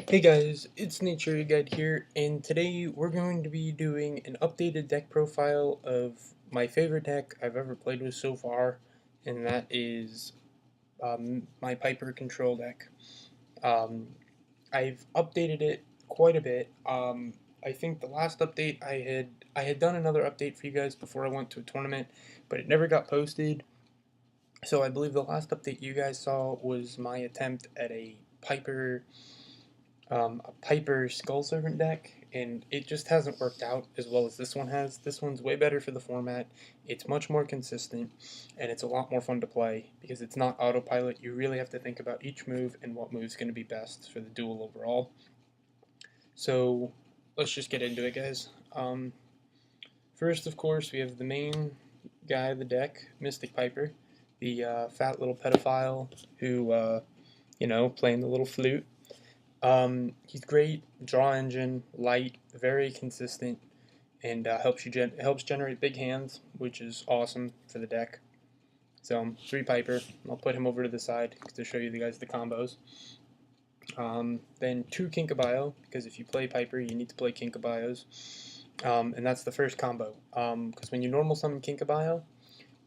Hey guys, it's Nature Guide here, and today we're going to be doing an updated deck profile of my favorite deck I've ever played with so far, and that is my Piper control deck. Um, I've updated it quite a bit. I think the last update I had done another update for you guys before I went to a tournament, but it never got posted. So I believe the last update you guys saw was my attempt at a Piper Skull Servant deck, and it just hasn't worked out as well as this one has. This one's way better for the format. It's much more consistent, and it's a lot more fun to play because it's not autopilot. You really have to think about each move and what move's going to be best for the duel overall. So let's just get into it, guys. First, of course, we have the main guy of the deck, Mystic Piper, the fat little pedophile who, playing the little flute. He's great, draw engine, light, very consistent, and helps generate big hands, which is awesome for the deck. So 3 Piper. I'll put him over to the side to show you guys the combos. Then 2 Kinkabio, because if you play Piper, you need to play Kinkabios. And that's the first combo. Because when you normal summon Kinkabio,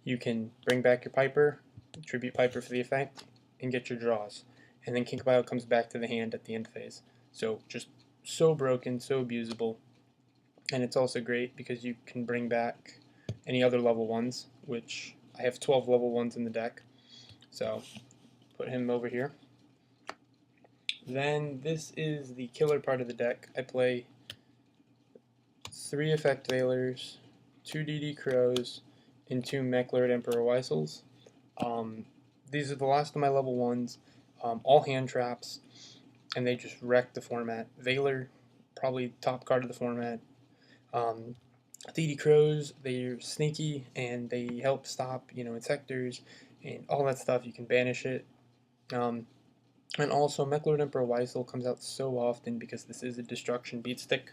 you can bring back your Piper, tribute Piper for the effect, and get your draws. And then Kinkabio comes back to the hand at the end phase. So just so broken, so abusable. And it's also great because you can bring back any other level 1s, which I have 12 level 1s in the deck. So put him over here. Then this is the killer part of the deck. I play 3 Effect Veilers, 2 DD Crows, and 2 Mechlord Emperor Weisels. These are the last of my level 1s, all hand traps, and they just wreck the format. Veiler, probably top card of the format. DD Crows, they're sneaky, and they help stop, Insectors, and all that stuff. You can banish it. And also, Mechlord Emperor Weisel comes out so often because this is a Destruction Beatstick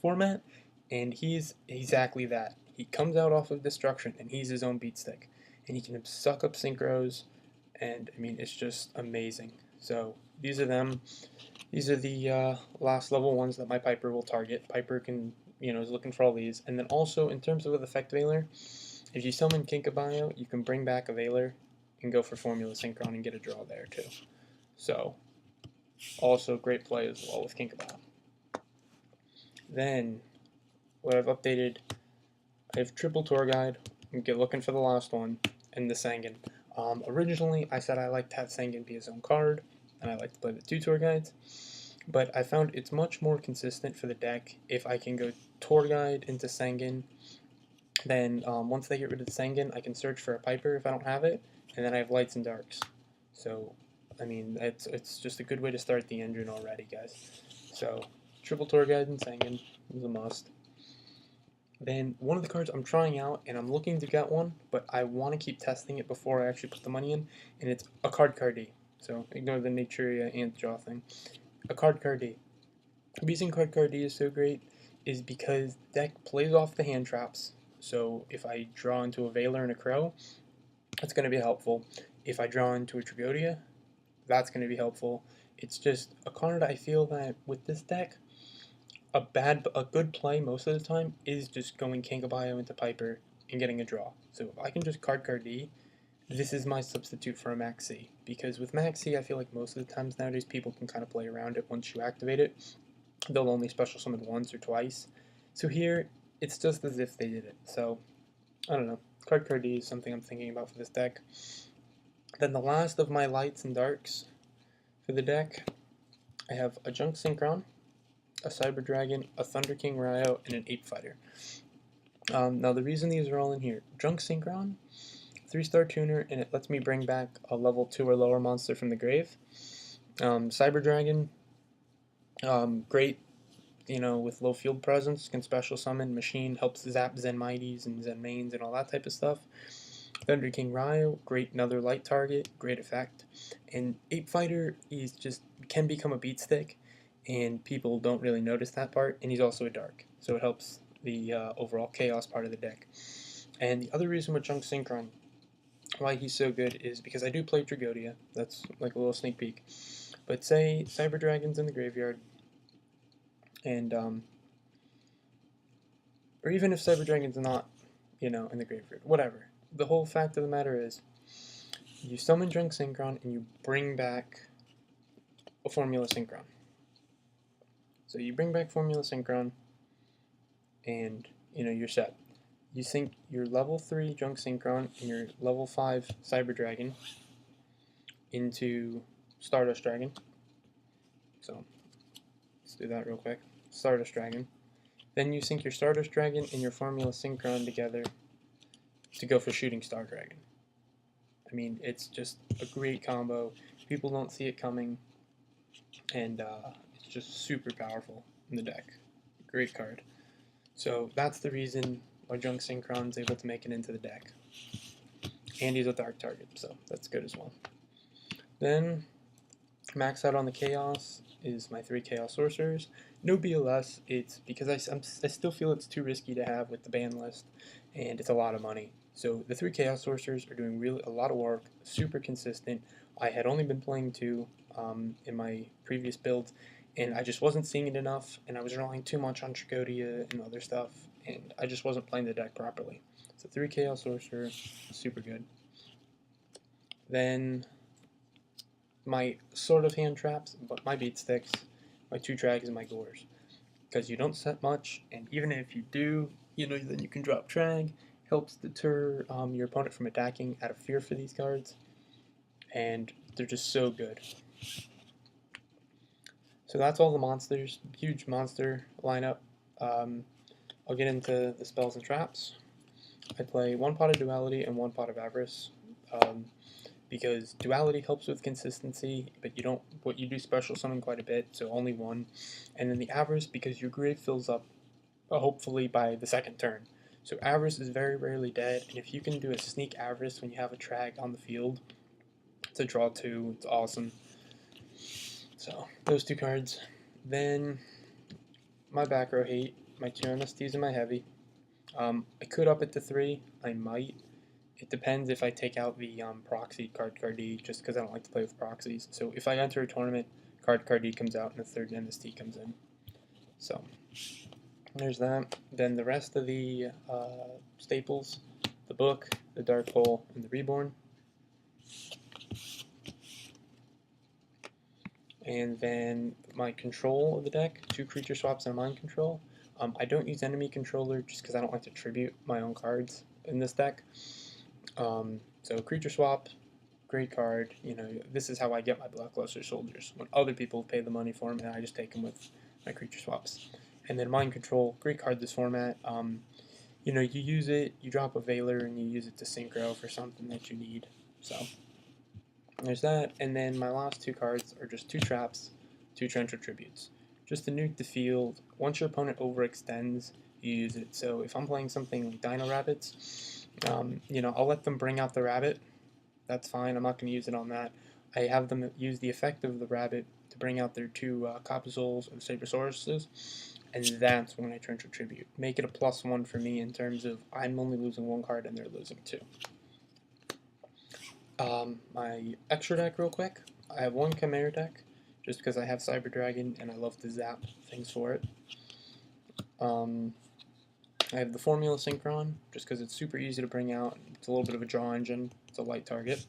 format, and he's exactly that. He comes out off of Destruction, and he's his own beatstick, and he can suck up synchros, and I mean it's just amazing. So these are them. These are the last level 1s that my Piper will target. Piper can is looking for all these, and then also in terms of with Effect Veiler, if you summon Kinkabio, you can bring back a Veiler and go for Formula Synchron and get a draw there too. So also great play as well with Kinkabio. Then what I've updated, I have triple tour guide. Get looking for the last one, and the Sangan. Originally, I said I like to have Sangan be his own card, and I like to play the 2 tour guides. But I found it's much more consistent for the deck if I can go tour guide into Sangan. Then once they get rid of the Sangan, I can search for a Piper if I don't have it, and then I have lights and darks. So, I mean, it's just a good way to start the engine already, guys. So, triple tour guide and Sangan is a must. Then one of the cards I'm trying out, and I'm looking to get one, but I want to keep testing it before I actually put the money in, and it's a Cardcar D. So ignore the Naturia Ant Jaw thing. A Cardcar D. The reason Cardcar D is so great is because deck plays off the hand traps. So if I draw into a Veiler and a Crow, that's going to be helpful. If I draw into a Trigodia, that's going to be helpful. It's just a card I feel that with this deck, a good play most of the time is just going Kinkabio into Piper and getting a draw. So if I can just Cardcar D, this is my substitute for a Maxi. Because with Maxi, I feel like most of the times nowadays people can kind of play around it once you activate it. They'll only special summon once or twice. So here, it's just as if they did it. So, I don't know. Cardcar D is something I'm thinking about for this deck. Then the last of my lights and darks for the deck, I have a Junk Synchron, a Cyber Dragon, a Thunder King Ryo, and an Ape Fighter. Now the reason these are all in here, Junk Synchron, 3-star tuner, and it lets me bring back a level 2 or lower monster from the grave. Cyber Dragon, great, with low field presence, can special summon, machine, helps zap Zen Mighties and Zen Mains and all that type of stuff. Thunder King Ryo, great, another light target, great effect. And Ape Fighter, he's just can become a beat stick, and people don't really notice that part, and he's also a dark, so it helps the overall chaos part of the deck. And the other reason with Junk Synchron, why he's so good, is because I do play Trigodia. That's like a little sneak peek. But say Cyber Dragon's in the graveyard, and or even if Cyber Dragon's not, in the graveyard, whatever. The whole fact of the matter is, you summon Junk Synchron and you bring back a Formula Synchron. So you bring back Formula Synchron, and you're set. You sync your level 3 Junk Synchron and your level 5 Cyber Dragon into Stardust Dragon. So let's do that real quick. Stardust Dragon. Then you sync your Stardust Dragon and your Formula Synchron together to go for Shooting Star Dragon. I mean, it's just a great combo. People don't see it coming, and it's just super powerful in the deck. Great card. So that's the reason why Junk Synchron's able to make it into the deck. And he's a dark target, so that's good as well. Then, max out on the Chaos is my 3 Chaos Sorcerers. No BLS, it's because I still feel it's too risky to have with the ban list, and it's a lot of money. So the 3 Chaos Sorcerers are doing really a lot of work, super consistent. I had only been playing 2 in my previous builds, and I just wasn't seeing it enough, and I was relying too much on Trigodia and other stuff, and I just wasn't playing the deck properly. So 3 Chaos Sorcerer, super good. Then my sort of hand traps, but my beat sticks, my 2 Drags, and my Gores. Because you don't set much, and even if you do, then you can drop Drag. Helps deter your opponent from attacking out of fear for these cards, and they're just so good. So that's all the monsters. Huge monster lineup. I'll get into the spells and traps. I play 1 pot of Duality and 1 pot of Avarice, because Duality helps with consistency, but you do special summon quite a bit, so only 1. And then the Avarice, because your grave fills up, hopefully by the 2nd turn. So Avarice is very rarely dead, and if you can do a sneak Avarice when you have a Trag on the field to draw 2, it's awesome. So those 2 cards. Then my back row hate, my 2 MSTs and my heavy. I could up it to 3, I might. It depends if I take out the proxy Cardcar D, just because I don't like to play with proxies. So if I enter a tournament, Cardcar D comes out and a 3rd MST comes in. So there's that. Then the rest of the staples, the book, the Dark Hole, and the Reborn. And then my control of the deck, 2 creature swaps and mind control. I don't use enemy controller just because I don't like to tribute my own cards in this deck. So creature swap, great card. This is how I get my Blackluster soldiers. When other people pay the money for them, and I just take them with my creature swaps. And then mind control, great card this format. You use it, you drop a Veiler, and you use it to synchro for something that you need. So there's that. And then my last 2 cards are just 2 traps, 2 Torrential Tributes. Just to nuke the field. Once your opponent overextends, you use it. So if I'm playing something like Dino Rabbits, I'll let them bring out the rabbit. That's fine. I'm not going to use it on that. I have them use the effect of the rabbit to bring out their 2 Copazoles or Sabrosauruses, and that's when I Torrential Tribute. Make it a +1 for me in terms of I'm only losing 1 card and they're losing 2. My extra deck real quick. I have 1 Chimera deck, just because I have Cyber Dragon and I love to zap things for it. I have the Formula Synchron, just because it's super easy to bring out. It's a little bit of a draw engine. It's a light target.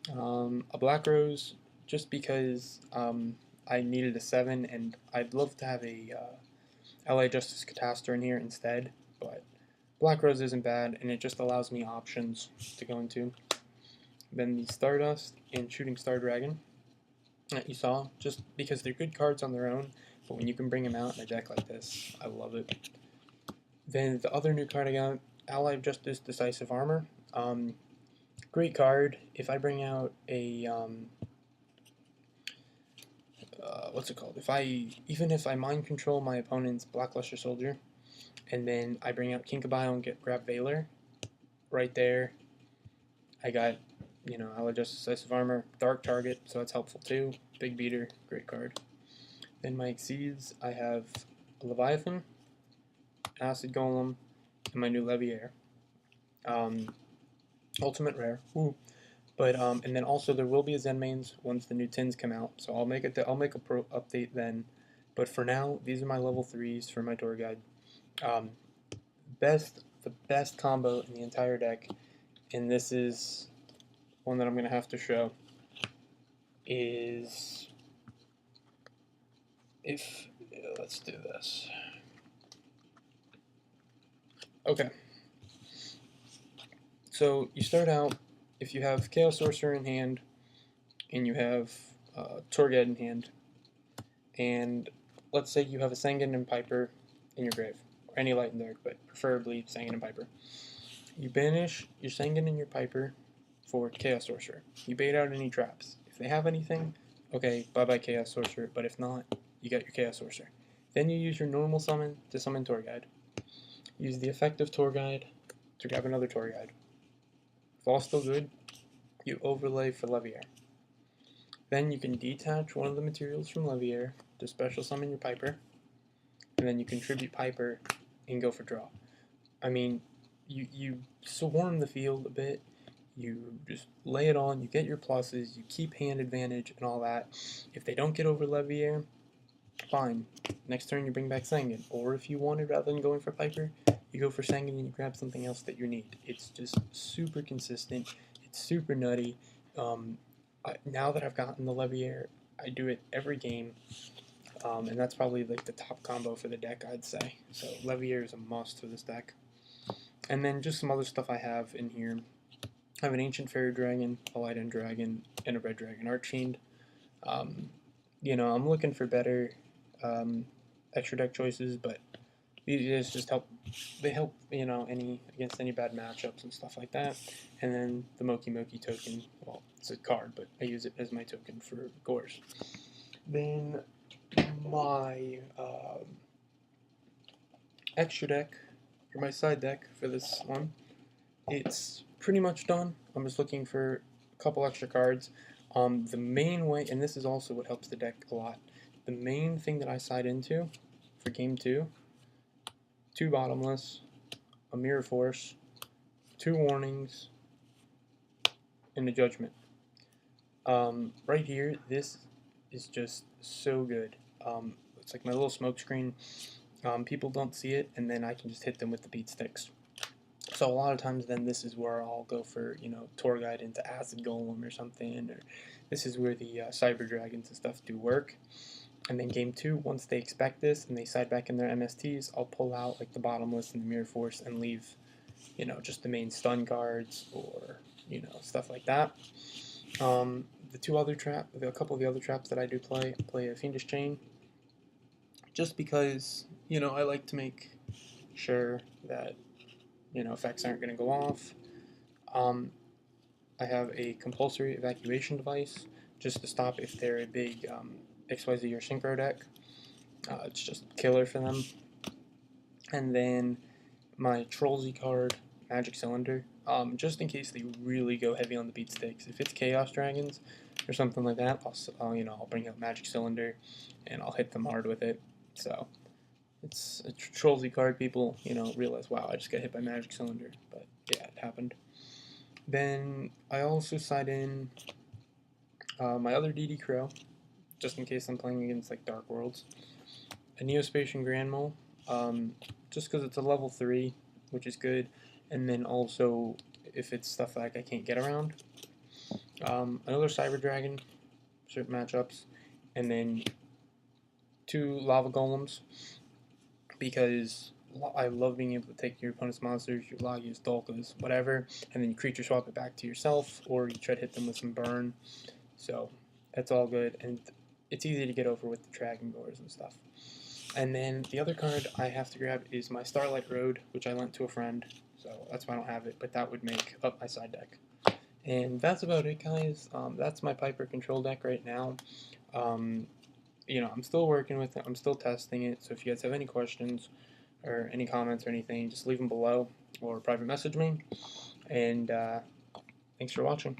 A Black Rose, just because I needed a 7, and I'd love to have a Ally of Justice Catastor in here instead, but Black Rose isn't bad, and it just allows me options to go into. Then the Stardust and Shooting Star Dragon that you saw, just because they're good cards on their own, but when you can bring them out in a deck like this, I love it. Then the other new card I got, Ally of Justice Decisive Armor. Great card. If I bring out a what's it called? Even if I mind control my opponent's Blackluster Soldier, and then I bring out Kinkabile and grab Veiler, right there, I got Ally of Justice Decisive Armor, dark target, so that's helpful too. Big beater, great card. Then my Exceeds, I have a Leviathan, Acid Golem, and my new Leviair. Ultimate rare. Ooh. But and then also there will be a Zen mains once the new tins come out. So I'll make a pro update then. But for now, these are my level 3s for my tour guide. Um, the best combo in the entire deck, and this is one that I'm gonna have to show, is if let's do this. Okay. So you start out, if you have Chaos Sorcerer in hand, and you have Tour Guide in hand, and let's say you have a Sangan and Piper in your grave, or any Light and Dark, but preferably Sangan and Piper. You banish your Sangan and your Piper for Chaos Sorcerer. You bait out any traps. If they have anything, okay, bye-bye Chaos Sorcerer, but if not, you got your Chaos Sorcerer. Then you use your normal summon to summon Tour Guide. Use the effect of Tour Guide to grab another Tour Guide. If all still good, you overlay for Leviair. Then you can detach one of the materials from Leviair to special summon your Piper, and then you contribute Piper and go for draw. I mean, you swarm the field a bit, you just lay it on, you get your pluses, you keep hand advantage and all that. If they don't get over Leviair, fine. Next turn you bring back Sangan. Or if you wanted, rather than going for Piper, you go for Sangan and you grab something else that you need. It's just super consistent. It's super nutty. Now that I've gotten the Leviair, I do it every game. And that's probably like the top combo for the deck, I'd say. So Leviair is a must for this deck. And then just some other stuff I have in here. I have an Ancient Fairy Dragon, a Light End Dragon, and a Red Dragon Archfiend. I'm looking for better extra deck choices, but these just help. They help, against any bad matchups and stuff like that. And then the Moki Moki token. Well, it's a card, but I use it as my token for Gores. Then my extra deck, or my side deck for this one, it's pretty much done. I'm just looking for a couple extra cards. The main way, and this is also what helps the deck a lot, the main thing that I side into for game 2, 2 bottomless, a Mirror Force, 2 warnings, and a Judgment. Right here, this is just so good. It's like my little smoke screen. People don't see it, and then I can just hit them with the beat sticks. So a lot of times then this is where I'll go for, Tour Guide into Acid Golem or something, or this is where the Cyber Dragons and stuff do work. And then game 2, once they expect this and they side back in their MSTs, I'll pull out like the Bottomless and the Mirror Force and leave, just the main stun cards or, stuff like that. A couple of the other traps that I do play a Fiendish Chain, just because, I like to make sure that effects aren't going to go off. I have a compulsory evacuation device just to stop if they're a big XYZ or Synchro deck. It's just killer for them. And then my Troll Z card, Magic Cylinder, just in case they really go heavy on the beat sticks. If it's Chaos Dragons or something like that, I'll bring out Magic Cylinder and I'll hit them hard with it. So it's a Troll Z card. People, realize, wow, I just got hit by Magic Cylinder. But yeah, it happened. Then I also side in my other DD Crow, just in case I'm playing against like Dark Worlds. A Neospatian Grand Mole, just because it's a level 3, which is good. And then also, if it's stuff like I can't get around. Another Cyber Dragon, certain matchups. And then 2 Lava Golems, because I love being able to take your opponent's monsters, your Lagias, Dolkas, whatever, and then you creature swap it back to yourself, or you try to hit them with some burn. So that's all good, and it's easy to get over with the Dragon Gores and stuff. And then the other card I have to grab is my Starlight Road, which I lent to a friend, so that's why I don't have it, but that would make up my side deck. And that's about it, guys. That's my Piper control deck right now. I'm still working with it. I'm still testing it. So if you guys have any questions or any comments or anything, just leave them below or private message me. And thanks for watching.